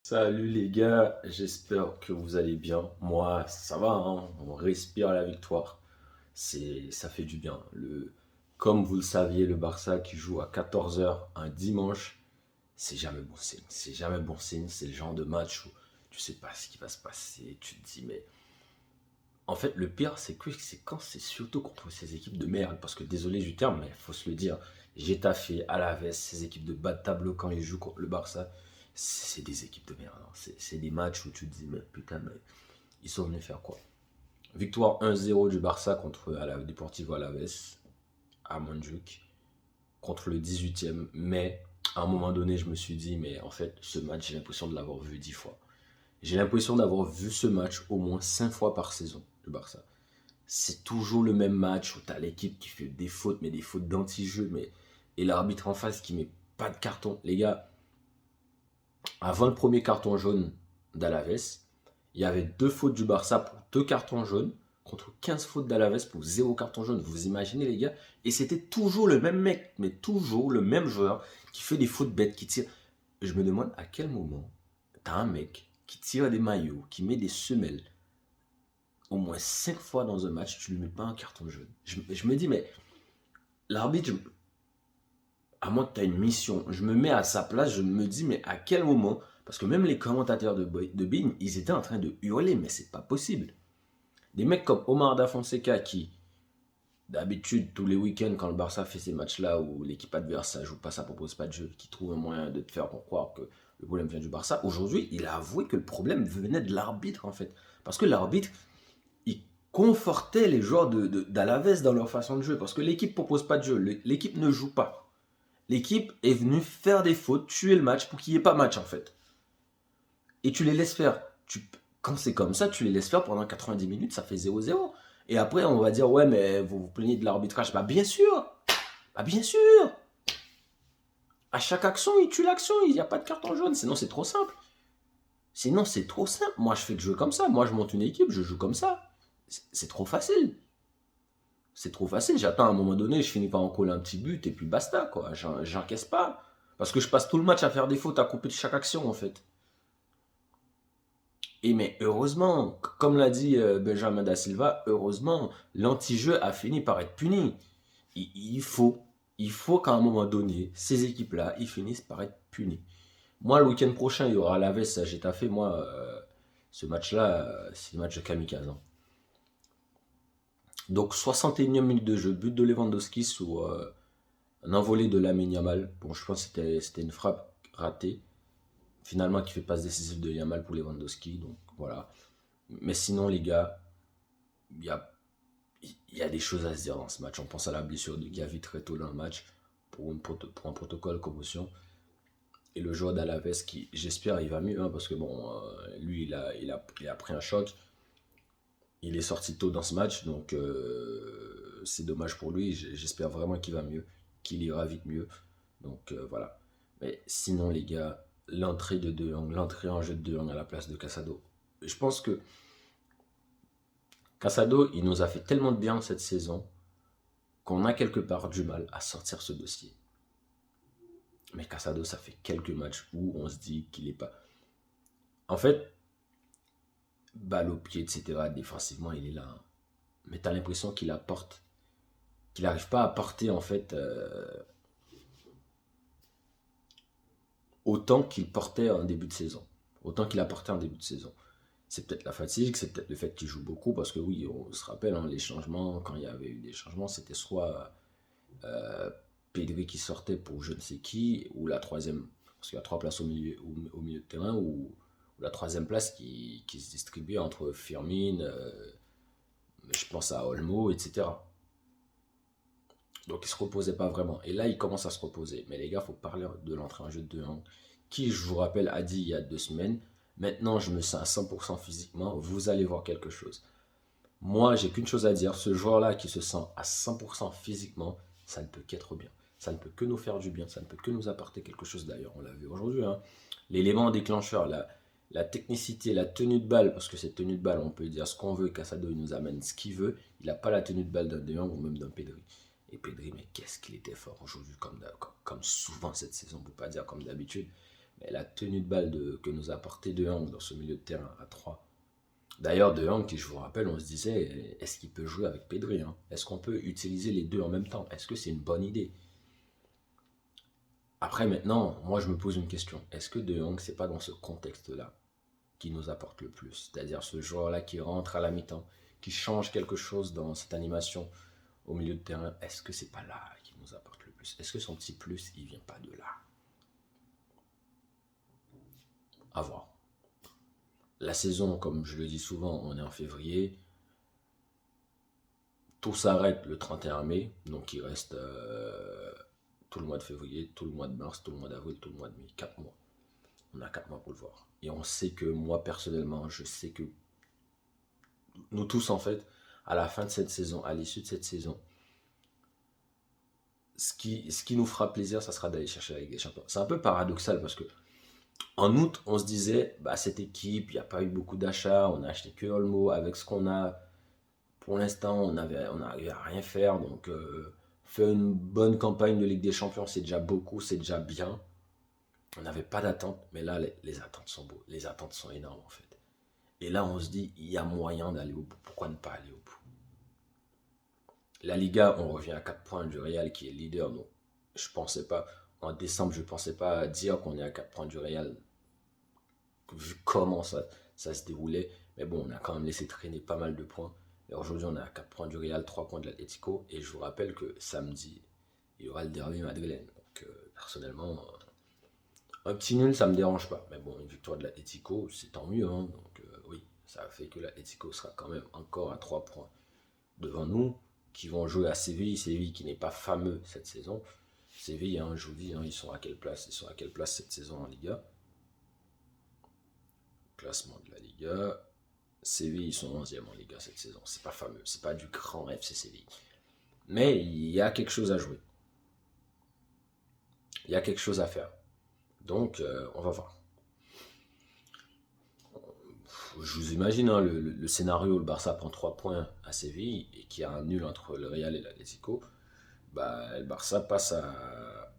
Salut les gars, j'espère que vous allez bien. Moi, ça va, hein, on respire la victoire. Ça fait du bien. Comme vous le saviez, le Barça qui joue à 14 heures un dimanche, c'est jamais bon signe. C'est jamais bon signe. C'est le genre de match où tu sais pas ce qui va se passer. Tu te dis, mais en fait, le pire, c'est quand c'est surtout contre ces équipes de merde. Parce que désolé du terme, mais il faut se le dire. Getafe, Alaves, ces équipes de bas de tableau quand ils jouent contre le Barça, c'est des équipes de merde, hein. C'est des matchs où tu te dis, mais putain, mais ils sont venus faire quoi? Victoire 1-0 du Barça contre Deportivo Alaves à Montjuic contre le 18e. Mais à un moment donné, je me suis dit, mais en fait, ce match, j'ai l'impression de l'avoir vu 10 fois. J'ai l'impression d'avoir vu ce match au moins 5 fois par saison, le Barça. C'est toujours le même match où tu as l'équipe qui fait des fautes, mais des fautes d'anti-jeu, et l'arbitre en face qui met pas de carton. Les gars, avant le premier carton jaune d'Alaves, il y avait deux fautes du Barça pour deux cartons jaunes, contre 15 fautes d'Alaves pour zéro carton jaune. Vous imaginez, les gars? Et c'était toujours le même mec, mais toujours le même joueur qui fait des fautes bêtes, qui tire. Je me demande à quel moment tu as un mec qui tire des maillots, qui met des semelles au moins 5 fois dans un match, tu lui mets pas un carton jaune. Je me dis, mais l'arbitre, à moins que tu as une mission, je me mets à sa place, je me dis, mais à quel moment? Parce que même les commentateurs de Bein, ils étaient en train de hurler, mais c'est pas possible. Des mecs comme Omar Da Fonseca qui, d'habitude, tous les week-ends, quand le Barça fait ces matchs-là où l'équipe adverse ne joue pas, ça propose pas de jeu, qui trouve un moyen de te faire croire que le problème vient du Barça, aujourd'hui, il a avoué que le problème venait de l'arbitre, en fait. Parce que l'arbitre, il confortait les joueurs d'Alaves dans leur façon de jouer. Parce que l'équipe propose pas de jeu, l'équipe ne joue pas. L'équipe est venue faire des fautes, tuer le match pour qu'il n'y ait pas match en fait. Et tu les laisses faire. Quand c'est comme ça, tu les laisses faire pendant 90 minutes, ça fait 0-0. Et après, on va dire, ouais, mais vous vous plaignez de l'arbitrage. Bah bien sûr. Bah bien sûr. À chaque action, il tue l'action, il n'y a pas de carton jaune. Sinon, c'est trop simple. Sinon, c'est trop simple. Moi, je fais le jeu comme ça. Moi, je monte une équipe, je joue comme ça. C'est trop facile. C'est trop facile. J'attends à un moment donné, je finis par en coller un petit but et puis basta, quoi. J'encaisse pas. Parce que je passe tout le match à faire des fautes, à couper de chaque action, en fait. Et mais heureusement, comme l'a dit Benjamin Da Silva, heureusement, l'anti-jeu a fini par être puni. Il faut, il faut qu'à un moment donné, ces équipes-là, ils finissent par être punis. Moi, le week-end prochain, il y aura Alaves à Getafe. Moi, ce match-là, c'est le match de kamikaze, hein. Donc, 61e minute de jeu, but de Lewandowski sur un envolé de Lamine Yamal. Bon, je pense que c'était une frappe ratée. Finalement, qui fait passe décisive de Yamal pour Lewandowski. Donc, voilà. Mais sinon, les gars, il y a, il y a des choses à se dire dans ce match. On pense à la blessure de Gavi très tôt dans le match pour un protocole commotion. Et le joueur d'Alaves qui, j'espère, il va mieux, hein, parce que bon, lui, il a pris un choc. Il est sorti tôt dans ce match, donc c'est dommage pour lui. J'espère vraiment qu'il va mieux, qu'il ira vite mieux. Donc voilà. Mais sinon, les gars, l'entrée de De Jong, l'entrée en jeu de De Jong à la place de Casado. Je pense que Casado, il nous a fait tellement de bien cette saison qu'on a quelque part du mal à sortir ce dossier. Mais Casado, ça fait quelques matchs où on se dit qu'il est pas. En fait, balle au pied, etc., défensivement, il est là, hein. Mais t'as l'impression qu'il apporte, qu'il n'arrive pas à apporter, en fait, autant qu'il portait en début de saison. Autant qu'il apportait en début de saison. C'est peut-être la fatigue, c'est peut-être le fait qu'il joue beaucoup, parce que oui, on se rappelle, hein, les changements, quand il y avait eu des changements, c'était soit Pedri qui sortait pour je ne sais qui, ou la troisième, parce qu'il y a trois places au milieu de terrain, ou la troisième place qui se distribuait entre Firmine, je pense à Olmo, etc. Donc il ne se reposait pas vraiment. Et là, il commence à se reposer. Mais les gars, il faut parler de l'entrée en jeu de De Jong, qui, je vous rappelle, a dit il y a 2 semaines, maintenant je me sens à 100% physiquement, vous allez voir quelque chose. Moi, j'ai qu'une chose à dire, ce joueur-là qui se sent à 100% physiquement, ça ne peut qu'être bien. Ça ne peut que nous faire du bien, ça ne peut que nous apporter quelque chose d'ailleurs. On l'a vu aujourd'hui, hein. L'élément déclencheur, la technicité, la tenue de balle, parce que cette tenue de balle, on peut dire ce qu'on veut, Casado, il nous amène ce qu'il veut. Il n'a pas la tenue de balle d'un De Jong ou même d'un Pedri. Et Pedri, mais qu'est-ce qu'il était fort aujourd'hui, comme souvent cette saison, on ne peut pas dire comme d'habitude. Mais la tenue de balle que nous a apporté De Jong dans ce milieu de terrain à 3. D'ailleurs, De Jong, qui je vous rappelle, on se disait, est-ce qu'il peut jouer avec Pedri, hein? Est-ce qu'on peut utiliser les deux en même temps? Est-ce que c'est une bonne idée? Après, maintenant, moi, je me pose une question. Est-ce que De Jong, c'est pas dans ce contexte-là qui nous apporte le plus? C'est-à-dire ce joueur-là qui rentre à la mi-temps, qui change quelque chose dans cette animation au milieu de terrain. Est-ce que c'est pas là qui nous apporte le plus? Est-ce que son petit plus, il vient pas de là? À voir. La saison, comme je le dis souvent, on est en février. Tout s'arrête le 31 mai. Donc il reste tout le mois de février, tout le mois de mars, tout le mois d'avril, tout le mois de mai. 4 mois. On a 4 mois pour le voir. Et on sait que moi, personnellement, je sais que nous tous, en fait, à la fin de cette saison, à l'issue de cette saison, ce qui nous fera plaisir, ça sera d'aller chercher la Ligue des Champions. C'est un peu paradoxal parce que en août, on se disait, bah, cette équipe, il n'y a pas eu beaucoup d'achats, on a acheté que Olmo, avec ce qu'on a, pour l'instant, on n'arrive à rien faire, donc faire une bonne campagne de Ligue des Champions, c'est déjà beaucoup, c'est déjà bien. On n'avait pas d'attente, mais là, les attentes sont beaux, les attentes sont énormes en fait. Et là, on se dit, il y a moyen d'aller au bout, pourquoi ne pas aller au bout? La Liga, on revient à 4 points du Real qui est leader, donc je pensais pas, en décembre, je pensais pas dire qu'on est à 4 points du Real, vu comment ça se déroulait. Mais bon, on a quand même laissé traîner pas mal de points. Et aujourd'hui, on est à 4 points du Real, 3 points de l'Atlético. Et je vous rappelle que samedi, il y aura le derby madrilène. Donc, personnellement, un petit nul, ça me dérange pas. Mais bon, une victoire de l'Atlético, c'est tant mieux, hein. Donc, oui, ça fait que l'Atlético sera quand même encore à 3 points devant nous, qui vont jouer à Séville. Séville qui n'est pas fameux cette saison. Séville, hein, je vous dis, hein, ils sont à quelle place? Ils sont à quelle place cette saison en Liga? Classement de la Liga. Séville, ils sont 11e en Liga cette saison. C'est pas fameux, c'est pas du grand FC Séville. Mais il y a quelque chose à jouer. Il y a quelque chose à faire. Donc, on va voir. Je vous imagine hein, le scénario où le Barça prend 3 points à Séville et qu'il y a un nul entre le Real et l'Atlético. Bah, le Barça passe à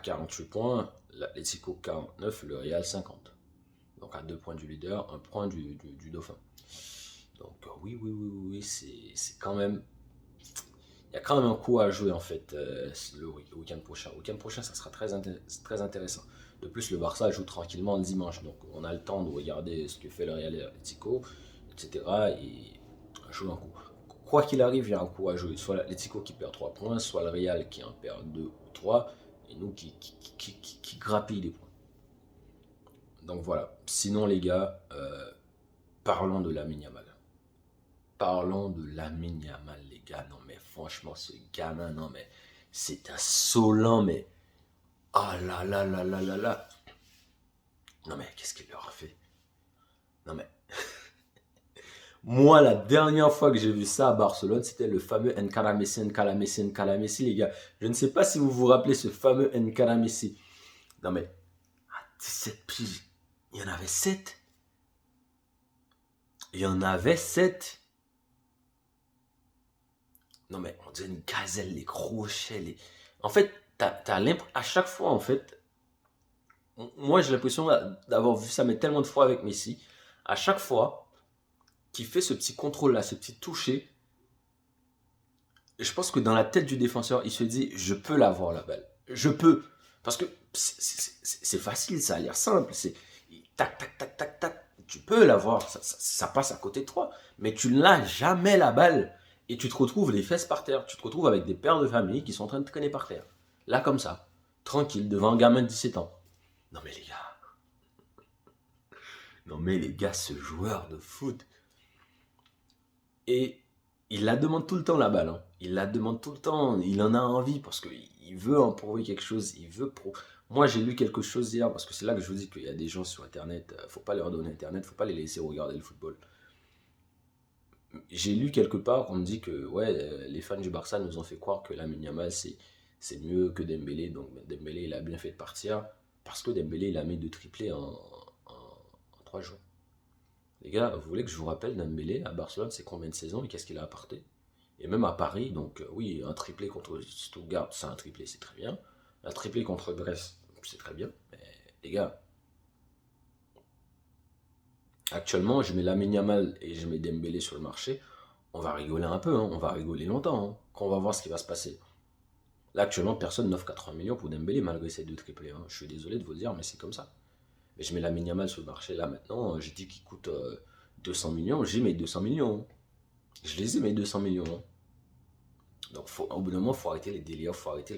48 points, l'Atlético 49, le Real 50. Donc à 2 points du leader, 1 point du dauphin. Donc oui, c'est quand même... Il y a quand même un coup à jouer en fait le week-end prochain. Le week-end prochain, ça sera très intéressant. De plus, le Barça joue tranquillement le dimanche. Donc on a le temps de regarder ce que fait le Real et l'Atlético, etc. Et jouer un coup. Quoi qu'il arrive, il y a un coup à jouer. Soit l'Atlético qui perd 3 points, soit le Real qui en perd 2 ou 3. Et nous qui grappille des points. Donc voilà. Sinon les gars, parlons de Lamine Yamal. Parlons de Lamine Yamal, les gars. Non, mais franchement, ce gamin, non, mais c'est insolent, mais. Ah là là là là là là. Non, mais qu'est-ce qu'il leur a fait? Non, mais. Moi, la dernière fois que j'ai vu ça à Barcelone, c'était le fameux N'Kara Messi, N'Kara Messi, N'Kara Messi, les gars. Je ne sais pas si vous vous rappelez ce fameux N'Kara Messi. Non, mais. À 17 piges, il y en avait 7. Il y en avait 7. Non, mais on dirait une gazelle, les crochets. En fait, t'as l'impression, à chaque fois, en fait, moi j'ai l'impression d'avoir vu ça mais tellement de fois avec Messi. À chaque fois qu'il fait ce petit contrôle-là, ce petit toucher, je pense que dans la tête du défenseur, il se dit je peux l'avoir la balle. Je peux. Parce que c'est facile, ça a l'air simple. C'est tac, tac, tac, tac, tac. Tu peux l'avoir, ça passe à côté de toi. Mais tu n'as jamais la balle. Et tu te retrouves les fesses par terre. Tu te retrouves avec des pères de famille qui sont en train de traîner par terre. Là, comme ça. Tranquille, devant un gamin de 17 ans. Non mais les gars. Non mais les gars, ce joueur de foot. Et il la demande tout le temps la balle. Hein. Il la demande tout le temps. Il en a envie parce qu'il veut en prouver quelque chose. Moi, j'ai lu quelque chose hier parce que c'est là que je vous dis qu'il y a des gens sur Internet. Faut pas leur donner Internet. Faut pas les laisser regarder le football. J'ai lu quelque part qu'on me dit que ouais, les fans du Barça nous ont fait croire que Lamine Yamal c'est mieux que Dembélé. Donc Dembélé il a bien fait de partir parce que Dembélé il a mis 2 triplés en 3 jours. Les gars, vous voulez que je vous rappelle Dembélé à Barcelone, c'est combien de saisons et qu'est-ce qu'il a apporté? Et même à Paris, donc oui, un triplé contre Stuttgart, c'est un triplé, c'est très bien. Un triplé contre Brest, C'est très bien. Mais les gars, actuellement, je mets Lamine Yamal et je mets Dembélé sur le marché. On va rigoler un peu, hein, on va rigoler longtemps, hein, quand on va voir ce qui va se passer. Là, actuellement, personne n'offre 80 millions pour Dembélé malgré ces deux triplés, hein. Je suis désolé de vous le dire, mais c'est comme ça. Mais je mets Lamine Yamal sur le marché là maintenant. J'ai dit qu'il coûte 200 millions. J'ai mes 200 millions, hein. Je les ai mes 200 millions, hein. Donc, au bout d'un moment, il faut arrêter les délires, il faut arrêter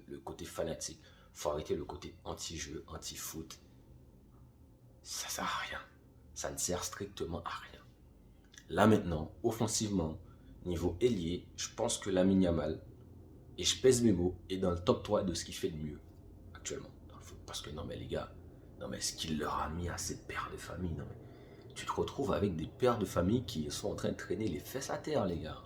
le côté fanatique, il faut arrêter le côté anti-jeu, anti-foot. Ça sert à rien. Ça ne sert strictement à rien. Là maintenant, offensivement, niveau ailier, je pense que Lamine Yamal, et je pèse mes mots, est dans le top 3 de ce qu'il fait de mieux actuellement dans le foot. Parce que non mais les gars, non mais ce qu'il leur a mis à ces pères de famille, non mais tu te retrouves avec des pères de famille qui sont en train de traîner les fesses à terre, les gars.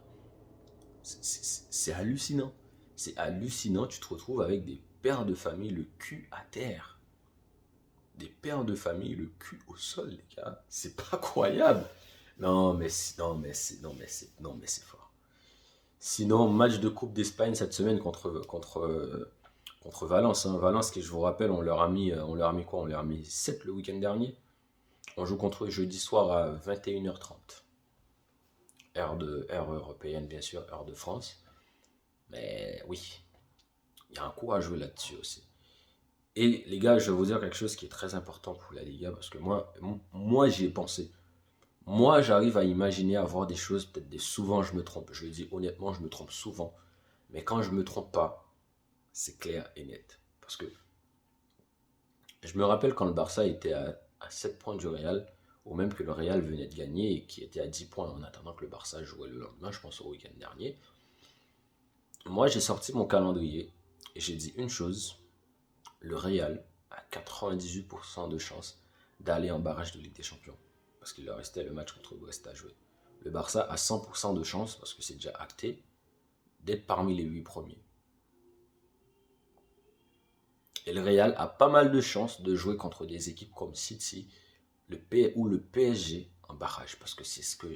C'est hallucinant. C'est hallucinant, tu te retrouves avec des pères de famille le cul à terre. Des pères de famille le cul au sol, les gars. C'est pas croyable. Non, mais c'est fort. Sinon, match de Coupe d'Espagne cette semaine contre Valence, hein. Valence, qui je vous rappelle, on leur a mis quoi? On leur a mis 7 le week-end dernier. On joue contre eux jeudi soir à 21h30. Heure européenne, bien sûr, heure de France. Mais oui, il y a un coup à jouer là-dessus aussi. Et les gars, je vais vous dire quelque chose qui est très important pour la Liga, parce que moi j'y ai pensé. Moi, j'arrive à imaginer avoir des choses, souvent je me trompe. Je le dis honnêtement, je me trompe souvent. Mais quand je me trompe pas, c'est clair et net. Parce que je me rappelle quand le Barça était à 7 points du Real, ou même que le Real venait de gagner et qui était à 10 points en attendant que le Barça jouait le lendemain, je pense au week-end dernier. Moi, j'ai sorti mon calendrier et j'ai dit une chose: le Real a 98% de chances d'aller en barrage de Ligue des Champions. Parce qu'il leur restait le match contre Brest à jouer. Le Barça a 100% de chances, parce que c'est déjà acté, d'être parmi les 8 premiers. Et le Real a pas mal de chances de jouer contre des équipes comme City ou le PSG en barrage. Parce que c'est ce que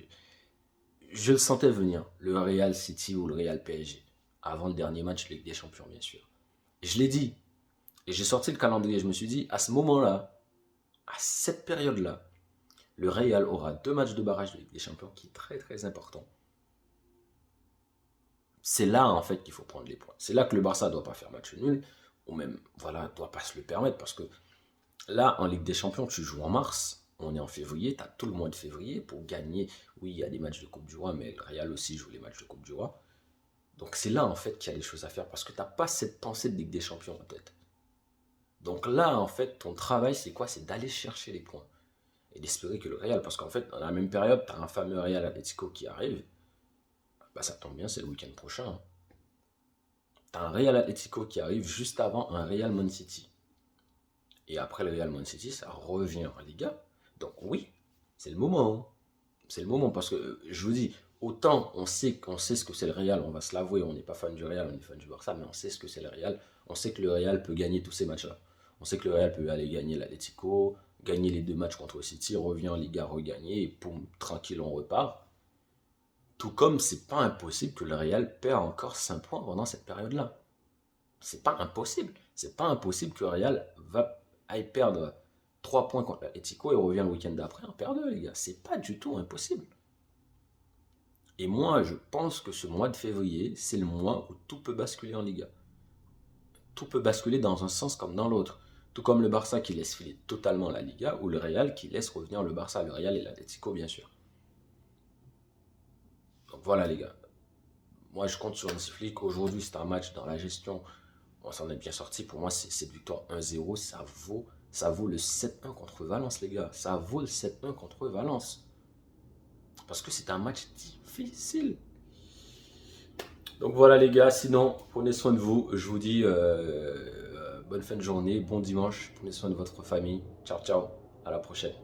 je le sentais venir, le Real City ou le Real PSG, avant le dernier match Ligue des Champions, bien sûr. Et je l'ai dit, et j'ai sorti le calendrier, je me suis dit, à ce moment-là, à cette période-là, le Real aura 2 matchs de barrage de Ligue des Champions qui est très très important. C'est là en fait qu'il faut prendre les points. C'est là que le Barça ne doit pas faire match nul, ou même, voilà, ne doit pas se le permettre, parce que là, en Ligue des Champions, tu joues en mars, on est en février, tu as tout le mois de février pour gagner. Oui, il y a des matchs de Coupe du Roi, mais le Real aussi joue les matchs de Coupe du Roi. Donc c'est là en fait qu'il y a des choses à faire, parce que tu n'as pas cette pensée de Ligue des Champions en tête. Donc là, en fait, ton travail, c'est quoi? C'est d'aller chercher les points et d'espérer que le Real, parce qu'en fait, dans la même période, tu as un fameux Real Atlético qui arrive. Bah, ça tombe bien, c'est le week-end prochain, hein. Tu as un Real Atlético qui arrive juste avant un Real Man City. Et après le Real Man City, ça revient en Liga. Donc oui, c'est le moment, hein. C'est le moment, parce que je vous dis, autant on sait ce que c'est le Real, on va se l'avouer, on n'est pas fan du Real, on est fan du Barça, mais on sait ce que c'est le Real. On sait que le Real peut gagner tous ces matchs-là. On sait que le Real peut aller gagner l'Atlético, gagner les 2 matchs contre City, revient en Liga, regagner, et poum, tranquille, on repart. Tout comme c'est pas impossible que le Real perd encore 5 points pendant cette période-là. C'est pas impossible. C'est pas impossible que le Real aille perdre 3 points contre l'Atlético et revient le week-end d'après en perdant, les gars. C'est pas du tout impossible. Et moi, je pense que ce mois de février, c'est le mois où tout peut basculer en Liga. Tout peut basculer dans un sens comme dans l'autre. Tout comme le Barça qui laisse filer totalement la Liga, ou le Real qui laisse revenir le Barça, le Real et l'Atlético, bien sûr. Donc voilà, les gars. Moi, je compte sur Hansi Flick. Aujourd'hui, c'est un match dans la gestion. On s'en est bien sorti. Pour moi, c'est cette victoire 1-0. Ça vaut le 7-1 contre Valence, les gars. Ça vaut le 7-1 contre Valence. Parce que c'est un match difficile. Donc voilà, les gars. Sinon, prenez soin de vous. Je vous dis bonne fin de journée, bon dimanche. Prenez soin de votre famille. Ciao, ciao. À la prochaine.